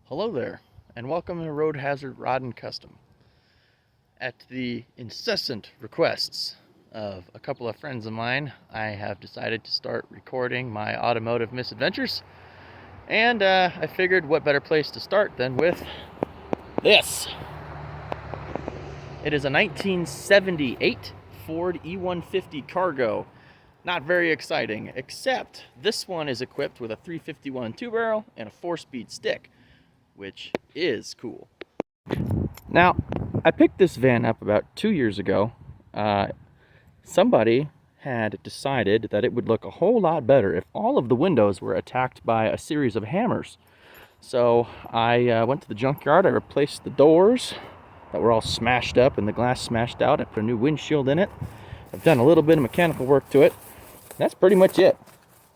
Hello there, and welcome to Road Hazard Rod and Custom. At the incessant requests of a couple of friends of mine, I have decided to start recording my automotive misadventures, and I figured what better place to start than with this. It is a 1978 Ford E150 Cargo. Not very exciting, except this one is equipped with a 351 two-barrel and a 4-speed stick, which is cool. Now, I picked this van up about 2 years ago. Somebody had decided that it would look a whole lot better if all of the windows were attacked by a series of hammers. So I went to the junkyard, I replaced the doors that were all smashed up and the glass smashed out. I put a new windshield in it. I've done a little bit of mechanical work to it. That's pretty much it.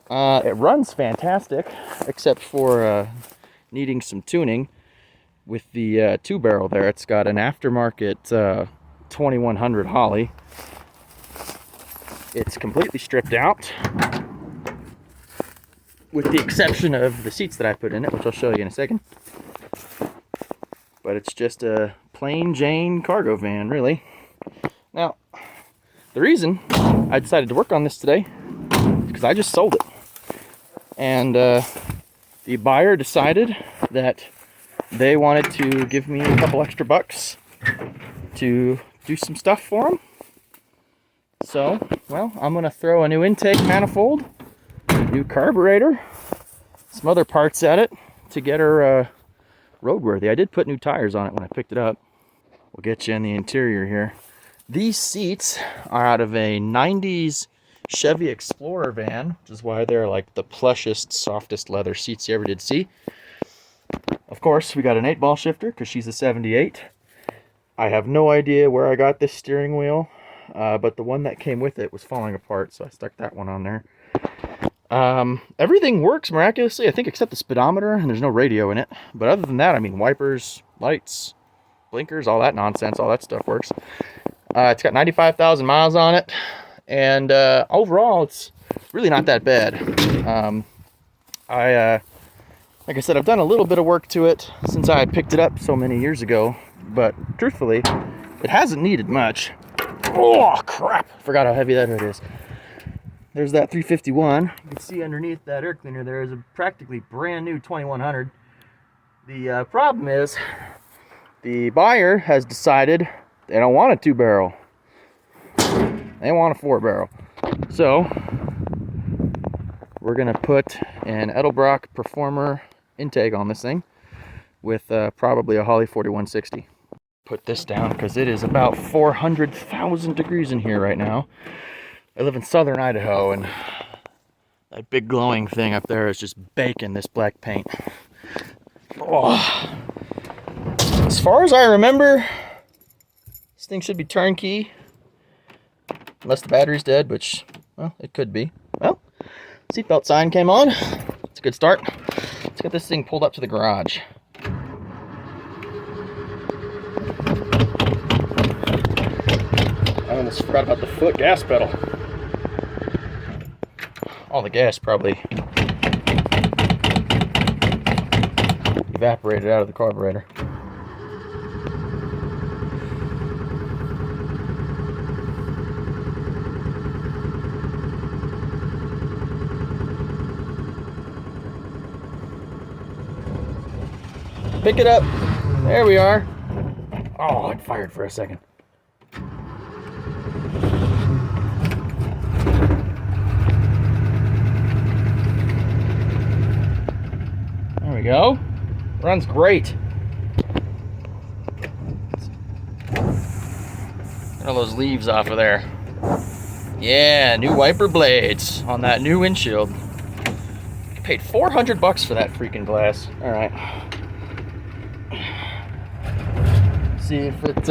It runs fantastic, except for needing some tuning with the two-barrel there. It's got an aftermarket 2100 Holly. It's completely stripped out, with the exception of the seats that I put in it, which I'll show you in a second. But it's just a plain Jane cargo van, really. Now, the reason I decided to work on this today is because I just sold it. And the buyer decided that they wanted to give me a couple extra bucks to do some stuff for them. So, well, I'm going to throw a new intake manifold, new carburetor, some other parts at it to get her roadworthy. I did put new tires on it when I picked it up. We'll get you in the interior here. These seats are out of a 90s Chevy Explorer van, which is why they're like the plushest, softest leather seats you ever did see. Of course, we got an 8-ball shifter because she's a 78. I have no idea where I got this steering wheel, but the one that came with it was falling apart, so I stuck that one on there. Everything works miraculously, I think, except the speedometer, and there's no radio in it. But other than that, I mean, wipers, lights, blinkers, all that nonsense, all that stuff works. It's got 95,000 miles on it. And overall, it's really not that bad. Like I said, I've done a little bit of work to it since I picked it up so many years ago. But truthfully, it hasn't needed much. Oh, crap. Forgot how heavy that hood is. There's that 351. You can see underneath that air cleaner there is a practically brand new 2100. The problem is the buyer has decided they don't want a two-barrel. They want a 4-barrel. So we're gonna put an Edelbrock Performer intake on this thing with probably a Holly 4160. Put this down because it is about 400,000 degrees in here right now. I live in southern Idaho, and that big glowing thing up there is just baking this black paint. Oh. As far as I remember, this thing should be turnkey. Unless the battery's dead, which, well, it could be. Well, seatbelt sign came on. It's a good start. Let's get this thing pulled up to the garage. I almost forgot about the foot gas pedal. All the gas probably evaporated out of the carburetor. Pick it up. There we are. Oh, it fired for a second. There we go. Runs great. Get all those leaves off of there. Yeah, new wiper blades on that new windshield. I paid $400 for that freaking glass. All right. See if it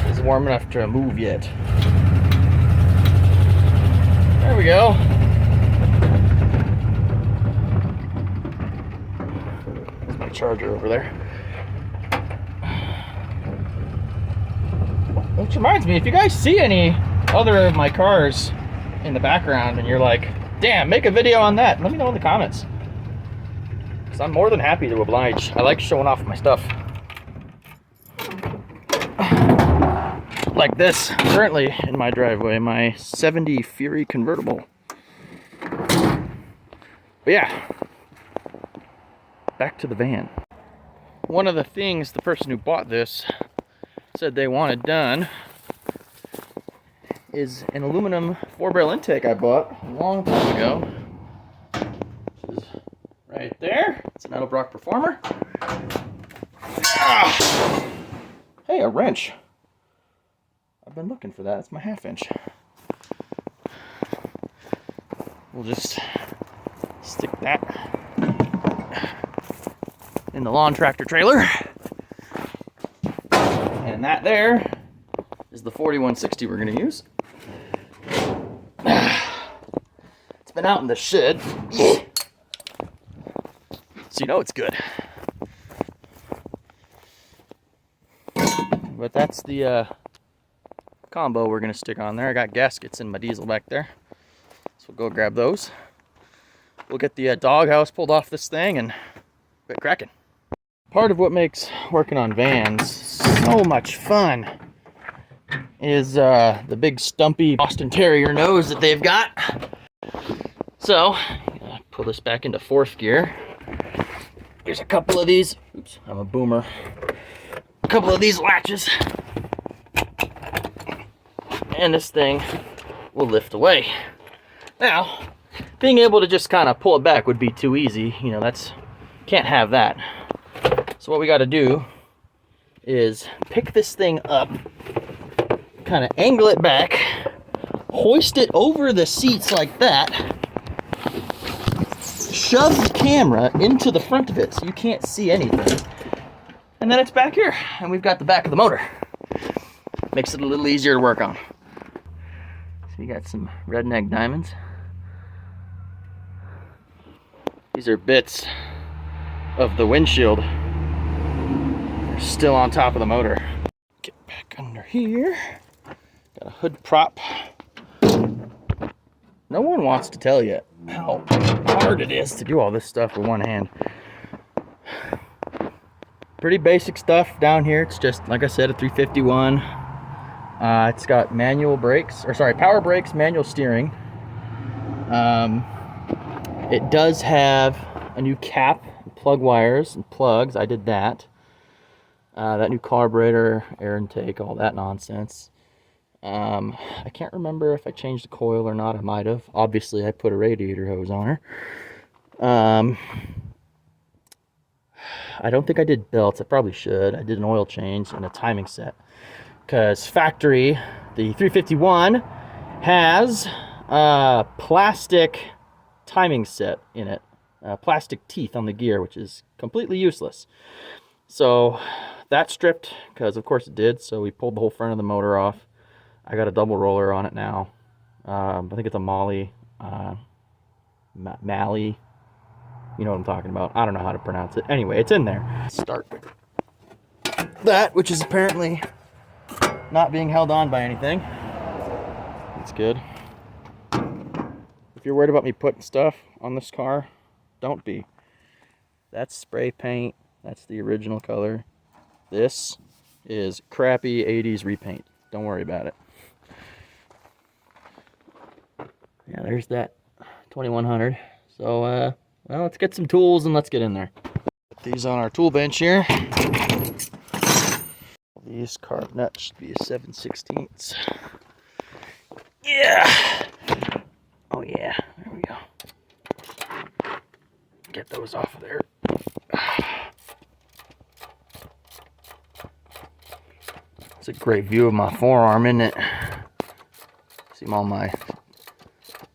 is warm enough to move yet. There we go. There's my charger over there. Which reminds me, if you guys see any other of my cars in the background and you're like, damn, make a video on that, let me know in the comments. Because I'm more than happy to oblige. I like showing off my stuff. Like this, currently in my driveway, my 70 Fury convertible. But yeah, back to the van. One of the things the person who bought this said they wanted done is an aluminum 4-barrel intake I bought a long time ago. Which is right there. It's an Edelbrock Performer. Ah! Hey, a wrench. I've been looking for that. It's my 1/2 inch. We'll just stick that in the lawn tractor trailer. And that there is the 4160 we're going to use. It's been out in the shed, so you know it's good. But that's the combo we're going to stick on there. I got gaskets in my diesel back there, so we'll go grab those. We'll get the doghouse pulled off this thing and quit cracking. Part of what makes working on vans so much fun is the big stumpy Boston Terrier nose that they've got. So, pull this back into 4th gear. There's a couple of these. Oops, I'm a boomer. A couple of these latches. And this thing will lift away. Now, being able to just kind of pull it back would be too easy. You know, can't have that. So what we got to do is pick this thing up, kind of angle it back, hoist it over the seats like that, shove the camera into the front of it so you can't see anything, and then it's back here, and we've got the back of the motor. Makes it a little easier to work on. So you got some redneck diamonds. These are bits of the windshield. They're still on top of the motor. Get back under here. Got a hood prop. No one wants to tell you how hard it is to do all this stuff with one hand. Pretty basic stuff down here. It's just, like I said, a 351. It's got manual brakes, or sorry, power brakes, manual steering. It does have a new cap, plug wires and plugs. I did that. That new carburetor, air intake, all that nonsense. I can't remember if I changed the coil or not. I might have. Obviously, I put a radiator hose on her. I don't think I did belts. I probably should. I did an oil change and a timing set. Because factory, the 351 has a plastic timing set in it. Plastic teeth on the gear, which is completely useless. So that stripped, because of course it did. So we pulled the whole front of the motor off. I got a double roller on it now. I think it's a Mali, Mali. You know what I'm talking about. I don't know how to pronounce it. Anyway, it's in there. Start with that, which is apparently not being held on by anything. That's good. If you're worried about me putting stuff on this car, don't be. That's spray paint. That's the original color. This is crappy 80s repaint. Don't worry about it. Yeah, there's that 2100. So, well, let's get some tools and let's get in there. Put these on our tool bench here. These carb nuts should be a 7/16. Yeah. Oh yeah, there we go. Get those off of there. It's a great view of my forearm, isn't it? See all my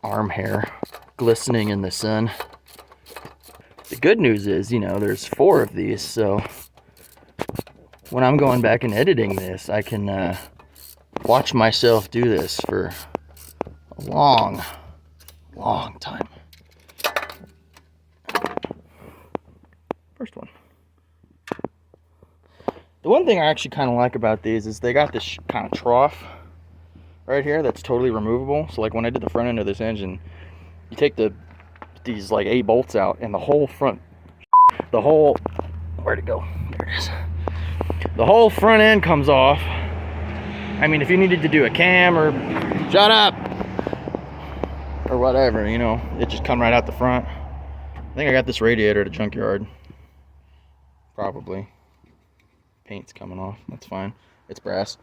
arm hair glistening in the sun. The good news is, you know, there's 4 of these, so when I'm going back and editing this, I can watch myself do this for a long time. First one. The one thing I actually kind of like about these is they got this kind of trough right here that's totally removable. So like when I did the front end of this engine, you take these like 8 bolts out, and the whole where'd it go? There it is. The whole front end comes off. I mean, if you needed to do a cam or shut up or whatever, you know, it just come right out the front. I think I got this radiator at a junkyard. Probably. Paint's coming off. That's fine. It's brass.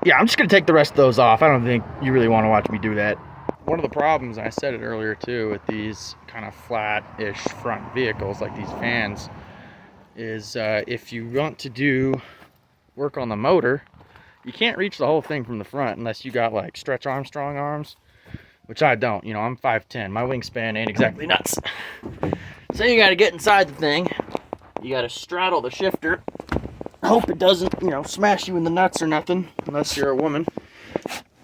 Yeah, I'm just gonna take the rest of those off. I don't think you really want to watch me do that. One of the problems, and I said it earlier too, with these kind of flat-ish front vehicles like these vans, is if you want to do work on the motor, you can't reach the whole thing from the front unless you got like Stretch Armstrong arms, which I don't. You know, I'm 5'10". My wingspan ain't exactly nuts. So you got to get inside the thing. You got to straddle the shifter. Hope it doesn't, you know, smash you in the nuts or nothing, unless you're a woman.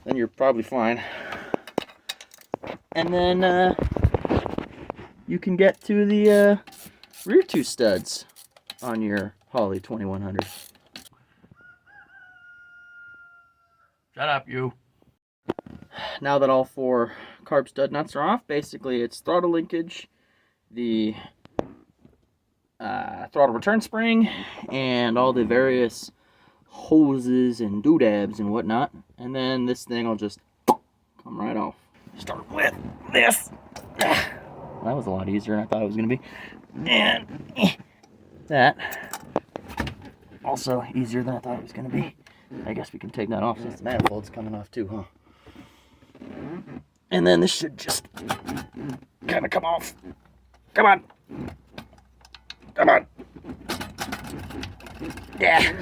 Then you're probably fine. And then you can get to the rear 2 studs on your Holley 2100. Shut up, you. Now that all 4 carb stud nuts are off, basically it's throttle linkage, the throttle return spring, and all the various hoses and doodads and whatnot. And then this thing will just come right off. Start with this. That was a lot easier than I thought it was going to be. And that also easier than I thought it was going to be. I guess we can take that off since the manifold's coming off too, huh? And then this should just kind of come off. Come on. Come on. Yeah.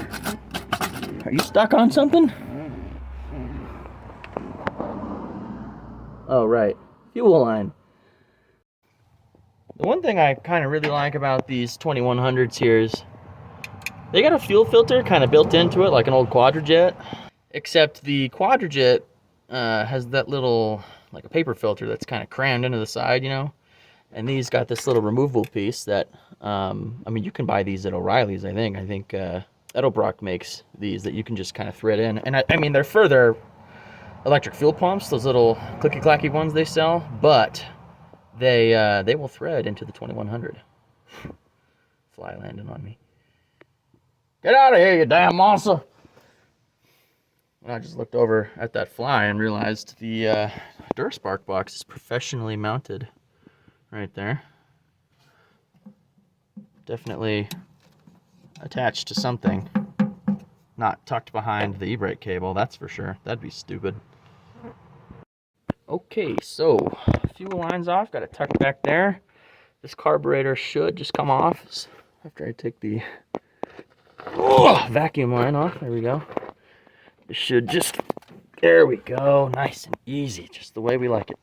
Are you stuck on something? Oh, right. Fuel line. The one thing I kind of really like about these 2100s here is they got a fuel filter kind of built into it like an old Quadrajet. Except the Quadrajet has that little, like a paper filter that's kind of crammed into the side, you know? And these got this little removable piece that, I mean, you can buy these at O'Reilly's, I think. I think Edelbrock makes these that you can just kind of thread in. And I mean, they're for their electric fuel pumps, those little clicky-clacky ones they sell, but they will thread into the 2100. Fly landing on me. Get out of here, you damn monster! And I just looked over at that fly and realized the Duraspark box is professionally mounted right there. Definitely attached to something. Not tucked behind the e-brake cable, that's for sure. That'd be stupid. Okay, so fuel line's off, got it tucked back there. This carburetor should just come off after I take the vacuum line off. There we go. It should just, there we go, nice and easy, just the way we like it.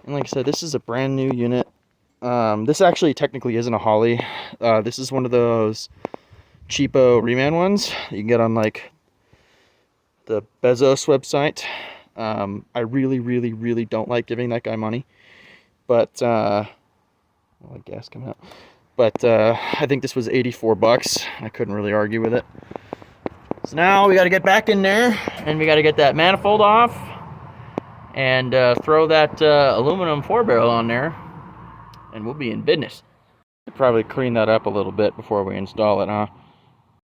And like I said, this is a brand new unit. This actually technically isn't a Holley. This is one of those cheapo reman ones you can get on like the Bezos website. I really don't like giving that guy money, but well, gas coming out. But I think this was 84 bucks. I couldn't really argue with it. So now we got to get back in there and we got to get that manifold off and throw that aluminum 4-barrel on there, and we'll be in business. I'll probably clean that up a little bit before we install it, huh?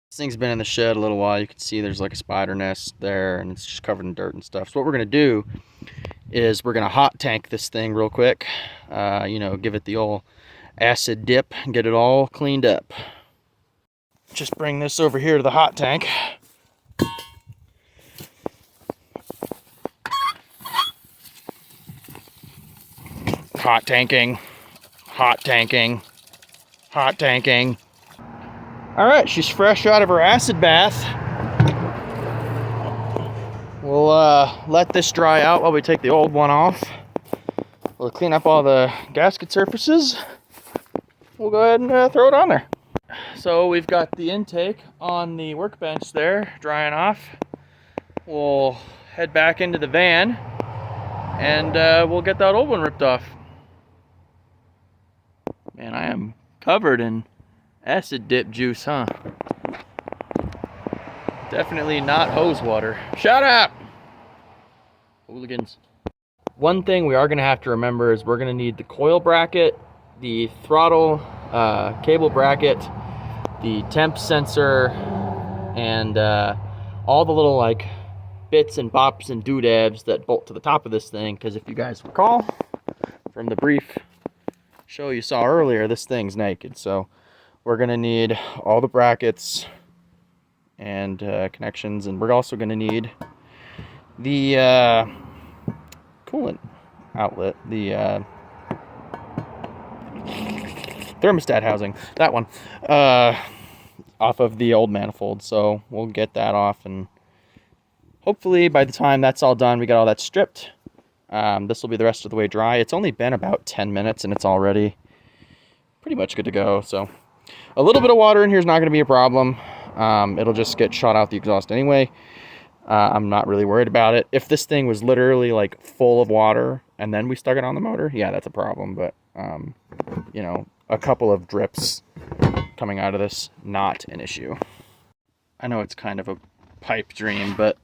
This thing's been in the shed a little while. You can see there's like a spider nest there and it's just covered in dirt and stuff. So what we're going to do is we're going to hot tank this thing real quick. You know, give it the old acid dip and get it all cleaned up. Just bring this over here to the hot tank. Hot tanking, hot tanking, hot tanking. All right, she's fresh out of her acid bath. We'll let this dry out while we take the old one off. We'll clean up all the gasket surfaces. We'll go ahead and throw it on there. So we've got the intake on the workbench there, drying off. We'll head back into the van and we'll get that old one ripped off. Man, I am covered in Acid dip juice, huh? Definitely not hose water. Shut up! Hooligans. One thing we are going to have to remember is we're going to need the coil bracket, the throttle cable bracket, the temp sensor, and all the little like bits and bops and doodads that bolt to the top of this thing, because if you guys recall from the brief show you saw earlier, this thing's naked. So we're going to need all the brackets and connections, and we're also going to need the coolant outlet, the thermostat housing, that one, off of the old manifold. So we'll get that off, and hopefully by the time that's all done, we got all that stripped. This will be the rest of the way dry. It's only been about 10 minutes and it's already pretty much good to go. So a little bit of water in here is not going to be a problem. It'll just get shot out the exhaust anyway. I'm not really worried about it. If this thing was literally like full of water and then we stuck it on the motor, yeah, that's a problem. But, you know, a couple of drips coming out of this, not an issue. I know it's kind of a pipe dream, but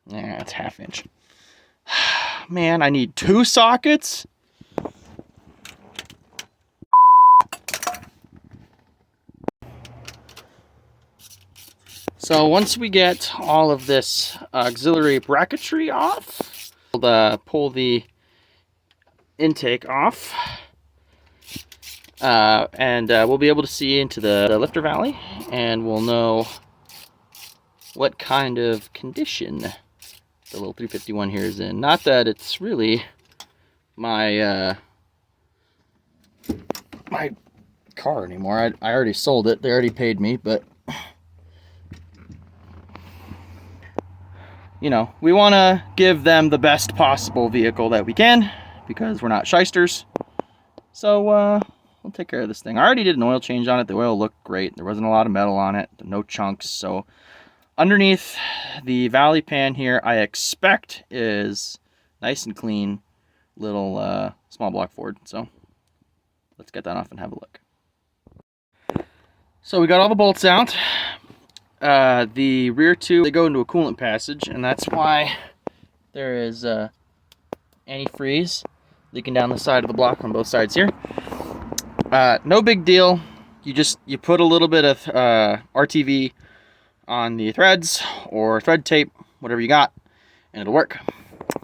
yeah, it's 1/2 inch. Man, I need 2 sockets. So once we get all of this auxiliary bracketry off, we'll pull the intake off, and we'll be able to see into the lifter valley, and we'll know what kind of condition the little 351 here is in. Not that it's really my my car anymore. I already sold it. They already paid me, but you know, we want to give them the best possible vehicle that we can, because we're not shysters. So we'll take care of this thing. I already did an oil change on it. The oil looked great. There wasn't a lot of metal on it, no chunks. So underneath the valley pan here, I expect is nice and clean, little small block Ford. So let's get that off and have a look. So we got all the bolts out. The rear two, they go into a coolant passage, and that's why there is antifreeze leaking down the side of the block on both sides here. No big deal. You put a little bit of RTV on the threads or thread tape, whatever you got, and it'll work.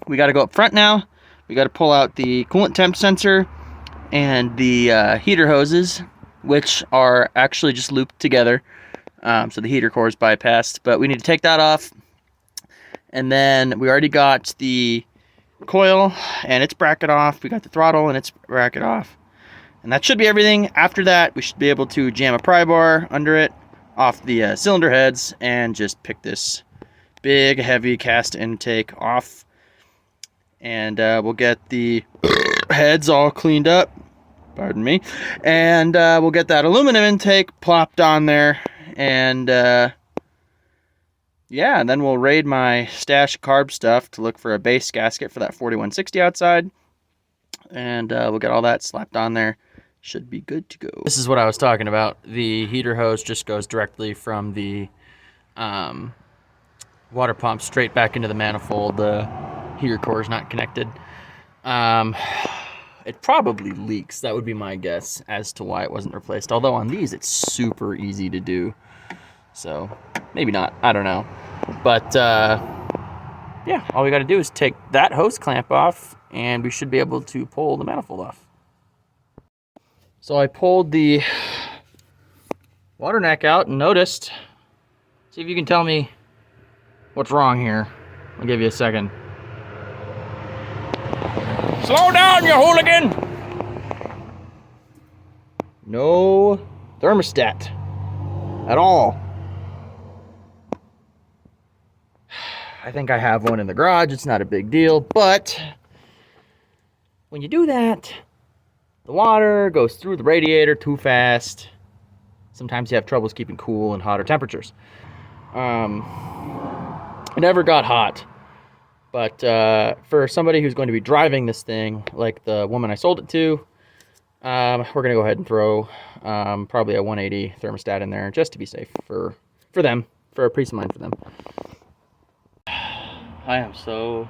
We got to go up front now. We got to pull out the coolant temp sensor and the heater hoses, which are actually just looped together. So the heater core is bypassed, but we need to take that off. And then we already got the coil and its bracket off. We got the throttle and its bracket off. And that should be everything. After that, we should be able to jam a pry bar under it off the cylinder heads and just pick this big, heavy cast intake off. And we'll get the heads all cleaned up. Pardon me. And we'll get that aluminum intake plopped on there. And yeah, and then we'll raid my stash of carb stuff to look for a base gasket for that 4160 outside, and we'll get all that slapped on there. Should be good to go. This is what I was talking about. The heater hose just goes directly from the water pump straight back into the manifold. The heater core is not connected. It probably leaks. That would be my guess as to why it wasn't replaced. Although on these, it's super easy to do. So maybe not. I don't know. But yeah, all we got to do is take that hose clamp off, and we should be able to pull the manifold off. So I pulled the water neck out and noticed. See if you can tell me what's wrong here. I'll give you a second. Slow down, you hooligan! No thermostat at all. I think I have one in the garage. It's not a big deal, but when you do that, the water goes through the radiator too fast. Sometimes you have troubles keeping cool in hotter temperatures. It never got hot. But for somebody who's going to be driving this thing, like the woman I sold it to, We're gonna go ahead and throw probably a 180 thermostat in there just to be safe for them, for a peace of mind for them. I am so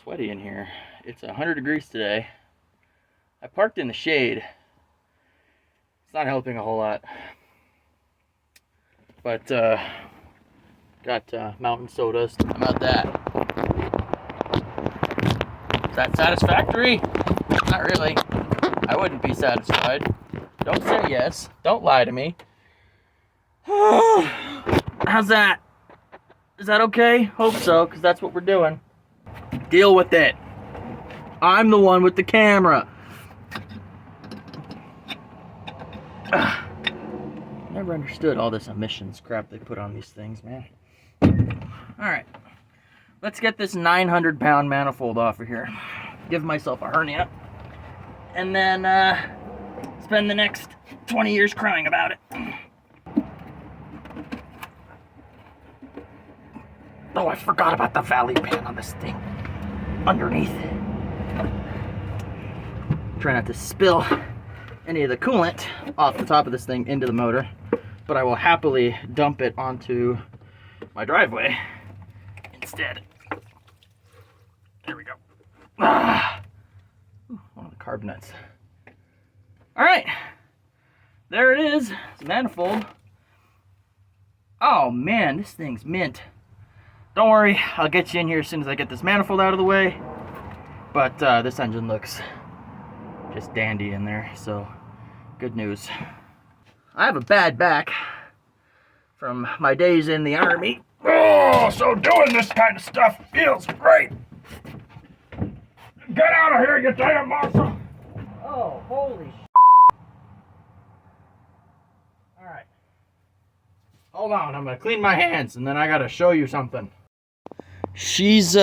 sweaty in here. It's 100 degrees today. I parked in the shade. It's not helping a whole lot, but got mountain sodas. How about that? Is that satisfactory? Not really. I wouldn't be satisfied. Don't say yes. Don't lie to me. How's that? Is that okay? Hope so, because that's what we're doing. Deal with it. I'm the one with the camera. Never understood all this emissions crap they put on these things, man. Alright. Let's get this 900-pound manifold off of here. Give myself a hernia. And then spend the next 20 years crying about it. Oh, I forgot about the valley pan on this thing. Underneath. Try not to spill any of the coolant off the top of this thing into the motor, but I will happily dump it onto my driveway instead. There we go. Ooh, one of the carb nuts. Alright, there it is. It's a manifold. Oh man, this thing's mint. Don't worry, I'll get you in here as soon as I get this manifold out of the way. But this engine looks just dandy in there, so good news. I have a bad back from my days in the Army. Oh, so doing this kind of stuff feels great. Get out of here, you damn monster! Oh, holy sh**. Alright. Hold on, I'm gonna clean my hands and then I gotta show you something. She's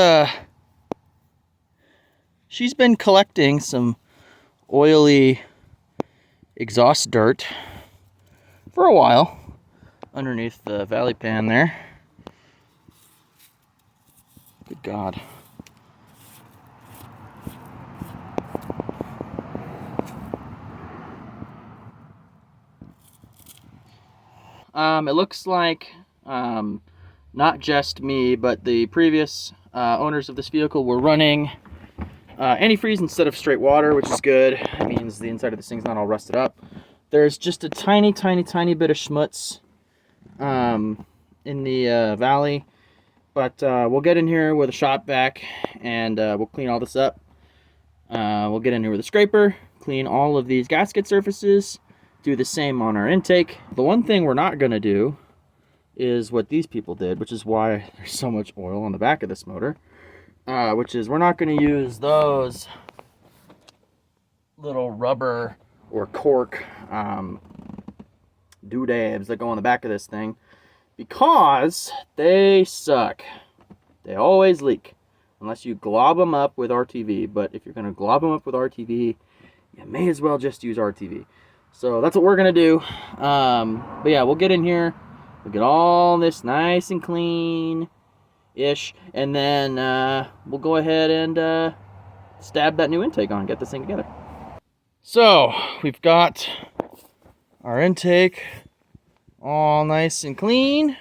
been collecting some oily exhaust dirt for a while underneath the valley pan there. Good God. It looks like not just me, but the previous owners of this vehicle were running antifreeze instead of straight water, which is good. It means the inside of this thing's not all rusted up. There's just a tiny bit of schmutz in the valley, but we'll get in here with a shop vac and we'll clean all this up. We'll get in here with a scraper, clean all of these gasket surfaces, do the same on our intake. The one thing we're not gonna do is what these people did, which is why there's so much oil on the back of this motor, which is we're not gonna use those little rubber or cork doodads that go on the back of this thing, because they suck. They always leak unless you glob them up with RTV. But if you're gonna glob them up with RTV, you may as well just use RTV. So that's what we're gonna do. But yeah, we'll get in here, we'll get all this nice and clean ish, and then we'll go ahead and stab that new intake on, get this thing together. So we've got our intake all nice and clean.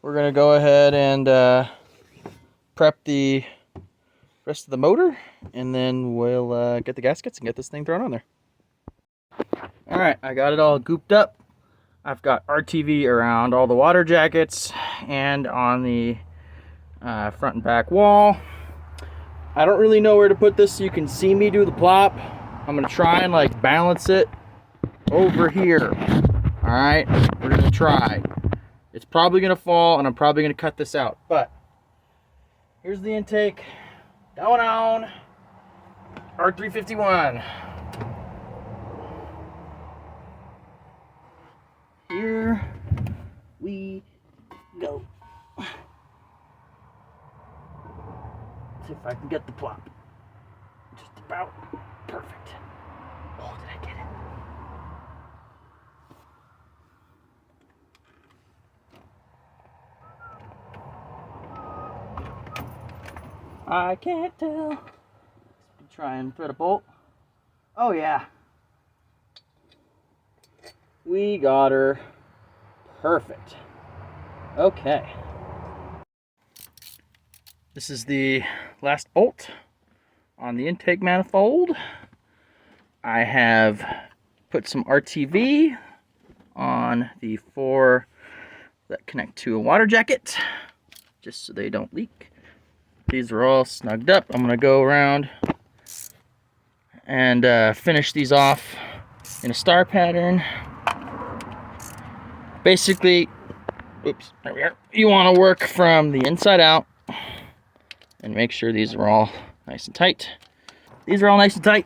We're gonna go ahead and prep the rest of the motor, and then we'll get the gaskets and get this thing thrown on there. All right, I got it all gooped up. I've got RTV around all the water jackets and on the front and back wall. I don't really know where to put this so you can see me do the plop. I'm gonna try and like balance it over here. All right, we're gonna try. It's probably gonna fall and I'm probably gonna cut this out, but here's the intake going on. R351. Here we go. See if I can get the plop. Just about perfect. Oh, did I get it? I can't tell. try and thread a bolt. Oh yeah. We got her. Perfect. Okay. This is the last bolt on the intake manifold. I have put some RTV on the 4 that connect to a water jacket, just so they don't leak. These are all snugged up. I'm gonna go around and finish these off in a star pattern. Basically, oops, there we are. You want to work from the inside out and make sure these are all nice and tight. These are all nice and tight.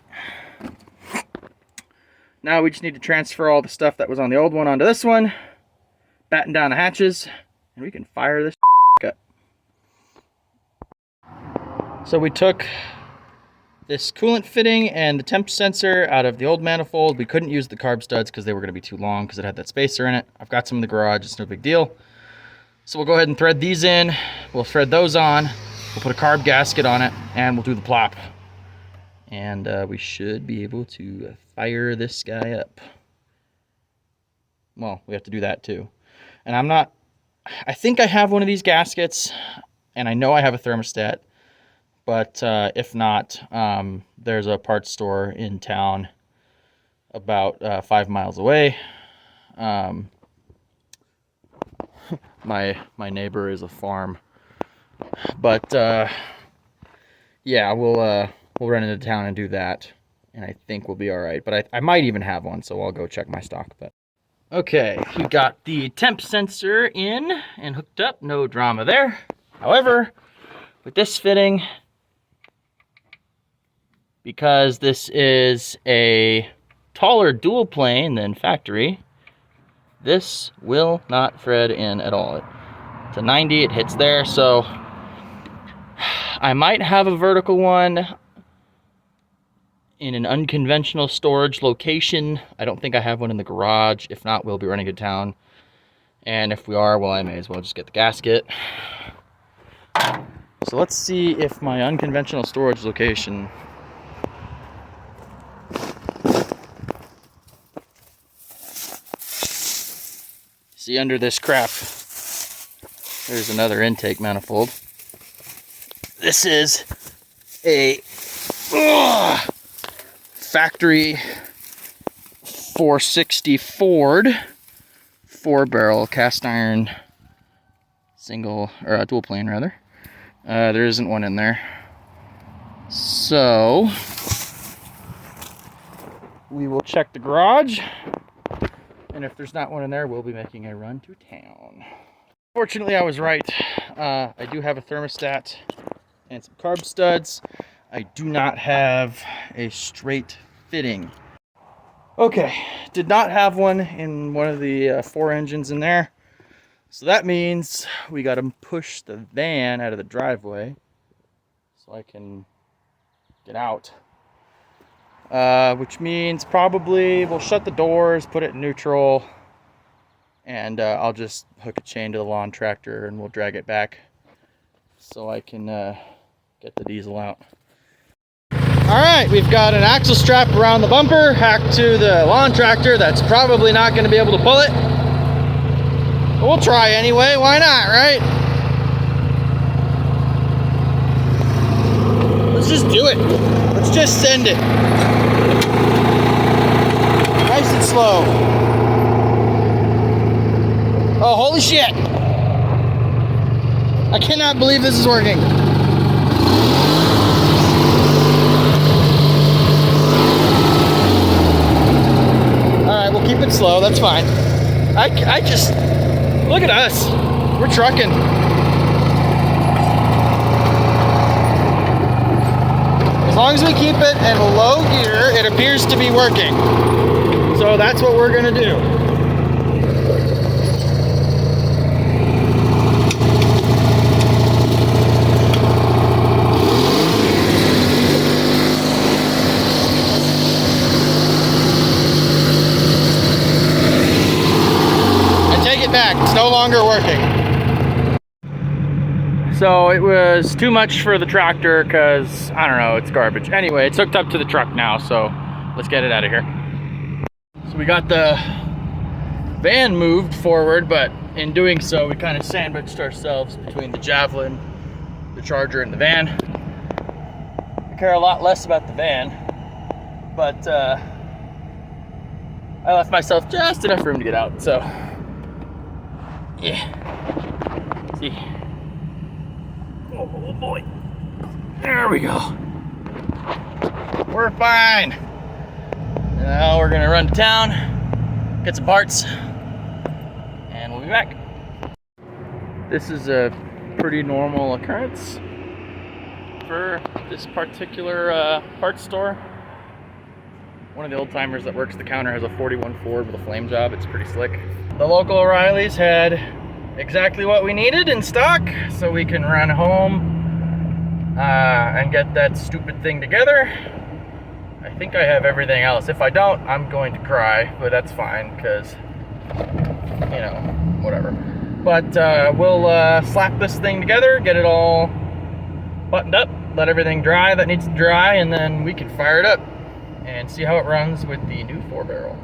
Now we just need to transfer all the stuff that was on the old one onto this one, batten down the hatches, and we can fire this up. So we took this coolant fitting and the temp sensor out of the old manifold. We couldn't use the carb studs because they were going to be too long because it had that spacer in it. I've got some in the garage, it's no big deal. So we'll go ahead and thread these in. We'll thread those on. We'll put a carb gasket on it and we'll do the plop. And we should be able to fire this guy up. Well, we have to do that too. And I think I have one of these gaskets and I know I have a thermostat. But if not, there's a parts store in town about 5 miles away. My neighbor is a farm, but yeah, we'll run into town and do that, and I think we'll be all right. But I might even have one, so I'll go check my stock. But okay, we got the temp sensor in and hooked up, no drama there. However, with this fitting, because this is a taller dual plane than factory, this will not thread in at all. It's a 90, it hits there, so I might have a vertical one in an unconventional storage location. I don't think I have one in the garage. If not, we'll be running to town. And if we are, well, I may as well just get the gasket. So let's see if my unconventional storage location see under this crap. There's another intake manifold. This is a factory 460 Ford 4-barrel cast iron single, or dual plane rather. There isn't one in there. So we will check the garage. And if there's not one in there, we'll be making a run to town. Fortunately, I was right. I do have a thermostat and some carb studs. I do not have a straight fitting. Okay, did not have one in one of the 4 engines in there. So that means we got to push the van out of the driveway so I can get out. Which means probably we'll shut the doors, put it in neutral, and I'll just hook a chain to the lawn tractor and we'll drag it back so I can get the diesel out. Alright, we've got an axle strap around the bumper, hacked to the lawn tractor. That's probably not going to be able to pull it. But we'll try anyway, why not, right? Let's just do it. Let's just send it. Nice and slow. Oh, holy shit. I cannot believe this is working. Alright, we'll keep it slow, that's fine. I just, look at us. We're trucking. As long as we keep it in low gear, it appears to be working. So that's what we're gonna do. I take it back, it's no longer working. So it was too much for the tractor because, I don't know, it's garbage. Anyway, it's hooked up to the truck now, so let's get it out of here. So we got the van moved forward, but in doing so, we kind of sandwiched ourselves between the Javelin, the Charger, and the van. I care a lot less about the van, but I left myself just enough room to get out, so yeah. See. Oh boy. There we go. We're fine. Now we're gonna run to town, get some parts, and we'll be back. This is a pretty normal occurrence for this particular parts store. One of the old timers that works the counter has a 41 Ford with a flame job. It's pretty slick. The local O'Reilly's had exactly what we needed in stock, so we can run home and get that stupid thing together. I think I have everything else. If I don't, I'm going to cry, but that's fine, because, you know, whatever. But we'll slap this thing together, get it all buttoned up, let everything dry that needs to dry, and then we can fire it up and see how it runs with the new 4-barrel.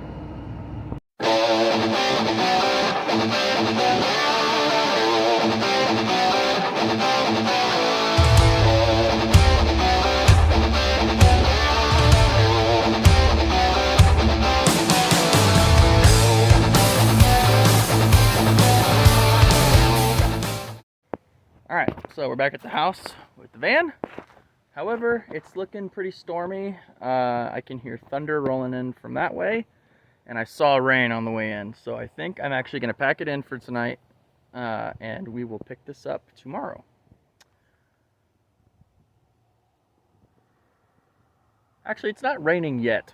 Alright, so we're back at the house with the van. However, it's looking pretty stormy. I can hear thunder rolling in from that way, and I saw rain on the way in. So I think I'm actually going to pack it in for tonight, and we will pick this up tomorrow. Actually, it's not raining yet.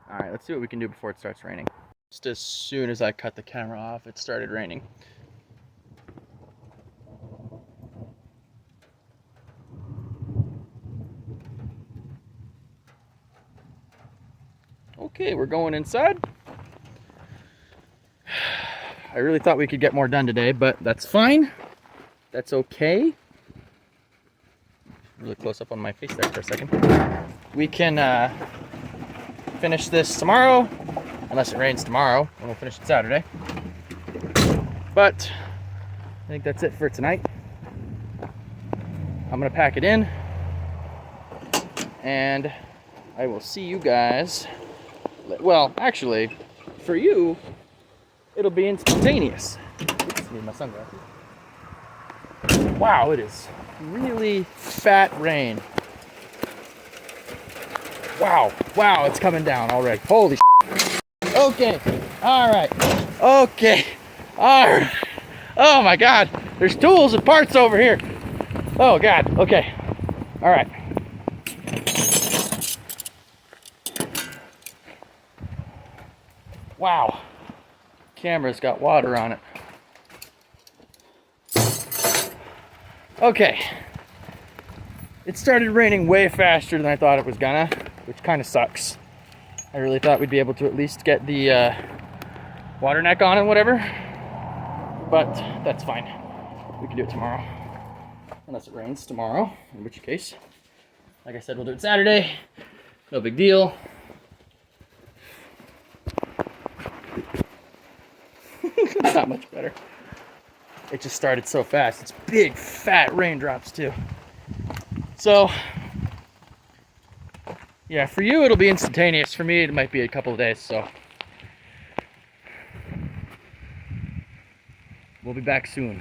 Alright, let's see what we can do before it starts raining. Just as soon as I cut the camera off, it started raining. Okay, we're going inside. I really thought we could get more done today, but that's fine. That's okay. Really close up on my face there for a second. We can finish this tomorrow, unless it rains tomorrow, and we'll finish it Saturday. But I think that's it for tonight. I'm gonna pack it in, and I will see you guys. Well, actually, for you, it'll be instantaneous. Oops, need my sunglasses. Wow, it is really fat rain. Wow, wow, it's coming down already. Holy shit. Okay, all right, okay, all right. Oh my God, there's tools and parts over here. Oh God, okay, all right. Wow, camera's got water on it. Okay, it started raining way faster than I thought it was gonna, which kind of sucks. I really thought we'd be able to at least get the water neck on and whatever, but that's fine. We can do it tomorrow, unless it rains tomorrow, in which case, like I said, we'll do it Saturday. No big deal. It's not much better. It just started so fast. It's big, fat raindrops too. So, yeah, for you it'll be instantaneous. For me, it might be a couple of days, so. We'll be back soon.